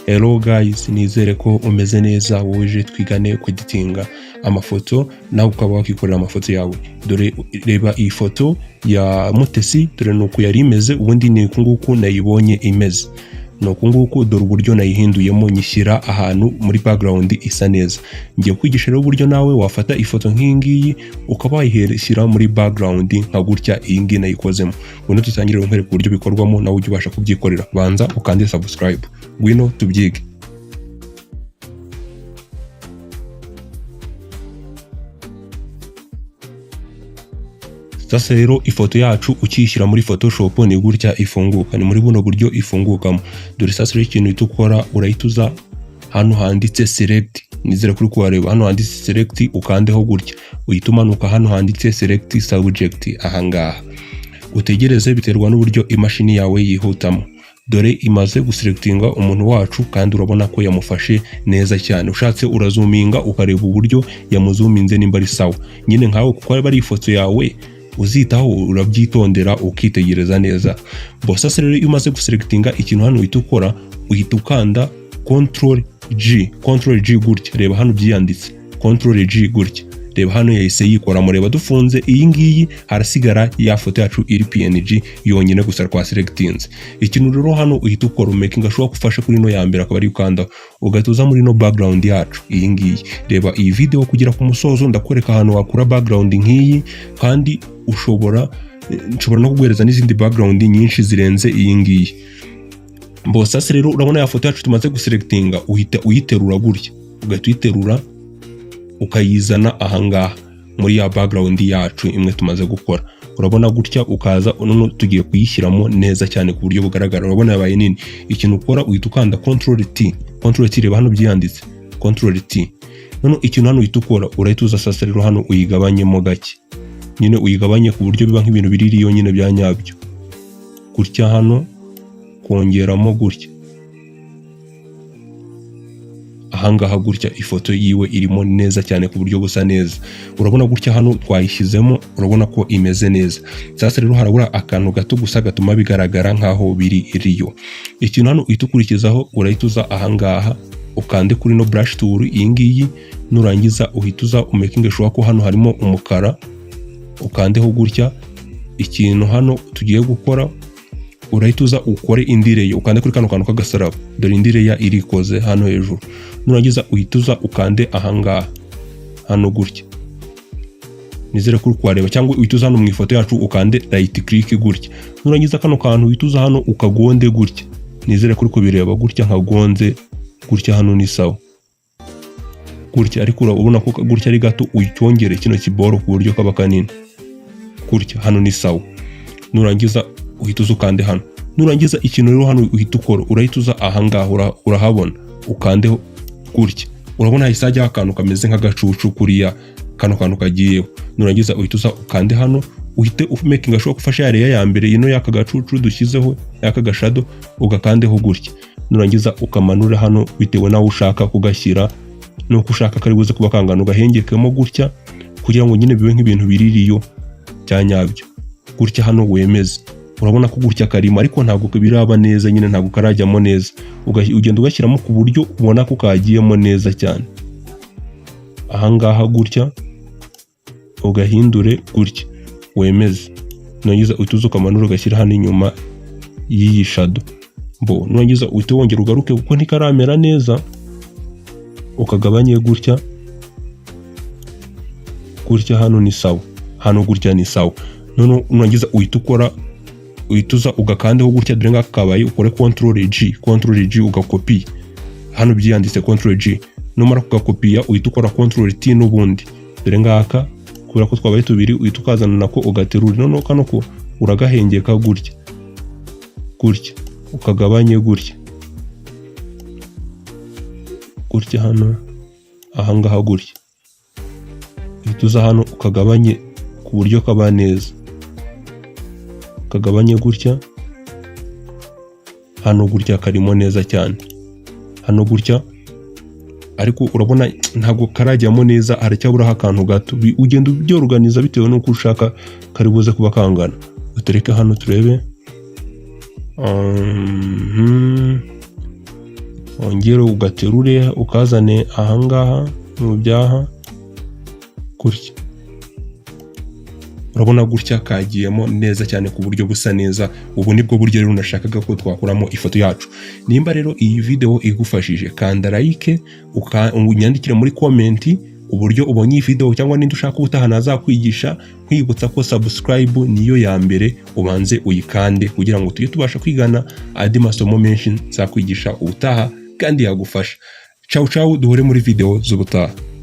Hello guys, nizere ko umeze neza woje twigane kueditinga amafoto nawe ukaba wakikorera amafoto yawe. Dore reba iyi foto ya Mutesi, dore nuko yari imeze, ubundi ni ukunguku nayibonye imeze. Nukunguku dore uburyo nayihinduyemo nyishyira ahantu muri background isa neza. Ngiye kwigisha rero uburyo nawe wafata ifoto nk'ingiyi ukaba wayishyira muri background nka gutya iyi ngiyi nayikozemo. Ngwino tutangire nkwereka uburyo bikorwamo nawe ujye ubasha kubyikorera. Banza ukande subscribe. Ngwino tubyige. Sasa rero ifoto yacu ukiyishyira muri Photoshop ni gutya ifunguka, ni muri buno buryo ifungukamo. Dore sasa rero ikintu uhita ukora, urahituza hano handitse select, nizere kuri kuhareba hano handitse select, ukandeho gutya, uhita umanuka hano handitse select subject. Ahangaha utegereze, biterwa n'uburyo imashini yawe yihutamo. Dore imaze guselectinga umuntu wacu kandi urabona ko yamufashe neza cyane. Ushatse urazuminga ukareba uburyo yamuzuminze nimba ari sawa. Nyine nkawe kuko ari ifoto yawe uzitaho urabyitondera ukitegereza neza. Sasa rero iyo umaze guselectinga ikintu hano uhita ukora, uhita ukanda Ctrl G gutya. Reba hano byiyanditse Ctrl G gutya. Reba hano yahise yikora, mureba dufunze iyi ngiyi harasigara ya foto yacu iri PNG yonyine gusa kwa selectinze. Ikintu rero hano uhita ukora making ashobora kufasha kuri no ya mbere akaba ari ukanda ugatuza muri no background yacu iyi ngiyi. Reba iyi video kugira ku musozo ndakwereka ahantu wakura background nk'iyi, kandi nshobora no kuguhereza n'izindi background nyinshi zirenze iyi ngiyi. Sasa rero urabona ya foto yacu tumaze guselectinga, uhita uyiterura gutya, ugahita uyiterura ukayizana ahangaha muri ya background yacu imwe tumaze gukora. Urabona gutya, ukaza none tugiye kuyishyiramo neza cyane ku buryo bugaragara. Urabona yabaye nini. Ikintu ukora uhita ukanda Ctrl T, reba hano byanditse Ctrl T. None ikintu hano uhita ukora, urahita uza sasa rero hano uyigabanyemo gake, nyine uyigabanye ku buryo biba nk'ibintu biri yonyine bya nyabyo gutya. Hano kongeramo gutya, ahangaha gutya ifoto yiwe irimo neza cyane ku buryo busa neza. Urabona gutya hano twayishyizemo, urabona ko imeze neza. Sasa rero harabura akantu gato gusa gatuma bigaragara nkaho biri iriyo. Ikintu hano uhita ukurikizaho, urahita uza ahangaha ukande kuri no brush tool iyi ngiyi, nurangiza uhita uza umaking sure ko hano harimo umukara, ukandeho gutya. Ikintu hano tugiye gukora, urahita uza ukore indi layer, ukande kuri kano kantu k'agasaraba, dore indi layer irikoze hano hejuru. Nurangiza uhita uza ukande ahangaha hano gutya, nizere kuri kuhareba, cyangwa uhita uza hano mu ifoto yacu ukande right click gutya. Nurangiza kano kantu uhita uza hano ukagonde gutya, nizere kuri kubireba gutya, nkagonze gutya. Hano ni sawa gutya, ariko urabona ko gutya ari gato, uyicyongere kino kiboro ku buryo kaba kanini gutya. Hano ni sawa. Nurangiza uhita uza ukande hano. Nurangiza ikintu rero hano uhita ukora, urahita uza ahangaha, urahabona ukandeho gutya. Urabona hahise hajyaho akantu kameze nk'agacucu kuriya kano kantu kagiyeho. Nurangiza uhita uza ukande hano, uhite making ashobora gufasha ya layer ya mbere ino y'aka gacucu dushyizeho, y'aka gashado, ugakandeho gutya. Nurangiza ukamanura hano bitewe nawe ushaka kugashyira, nuko ushaka kari buze kuba kangana, ugahengekemo gutya kugira ngo nyine bibe nk'ibintu biririyo cya nyabyo gutya. Hano wemeze, urabona ko gutya karimo, ariko ntabwo biraba neza, nyine ntabwo karajyamo neza. Ugenda ugashyiramo ku buryo ubona ko kagiyemo neza cyane. Ahangaha gutya ugahindure gutya, wemeze. Nurangiza uhita uza ukamanura ugashyira hano inyuma y'iyi shadow. Nurangiza uhita wongera ugaruke kuko ntikaramera neza, ukagabanye gutya gutya. Hano ni sawa, hano gutya ni sawa. Nurangiza uhita ukora, uhita uza ugakandeho gutya, dore ngaka kabaye, ukore Ctrl G ugakopi hano byiyanditse Ctrl G. Numara kugakopiya uhita ukora Ctrl T n'ubundi, dore ngaka kubera ko twabaye tubiri, uhita ukazana nako ugaterura. Noneho kano ko uragahengeka gutya ukagabanye gutya hano ahangaha gutya. Uhita uza hano ukagabanye ku buryo kaba neza, ukagabanye gutya. Hano gutya karimo neza cyane, hano gutya, ariko urabona ntabwo karajyamo neza, haracyaburaho akantu gato. Ugenda ubyorganiza bitewe n'uko ushaka kari buze kuba kangana. Utereke hano turebe. wongere ugaterure ukazane ahangaha mu byaha gutya. Urabona gutya kagiyemo neza cyane ku buryo busa neza. Ubu nibwo buryo rero nashakaga ko twakuramo ifoto yacu. Nimba rero iyi video igufashije, kanda like, unyandikire muri comment uburyo ubonye iyi video, cyangwa ninde ushaka ubutaha nazakwigisha. Nkwibutsa ko subscribe niyo ya mbere, ubanze uyikande kugira ngo tujye tubasha kwigana andi masomo menshi nzakwigisha ubutaha kandi yagufasha. Ciao ciao, duhure muri video z'ubutaha.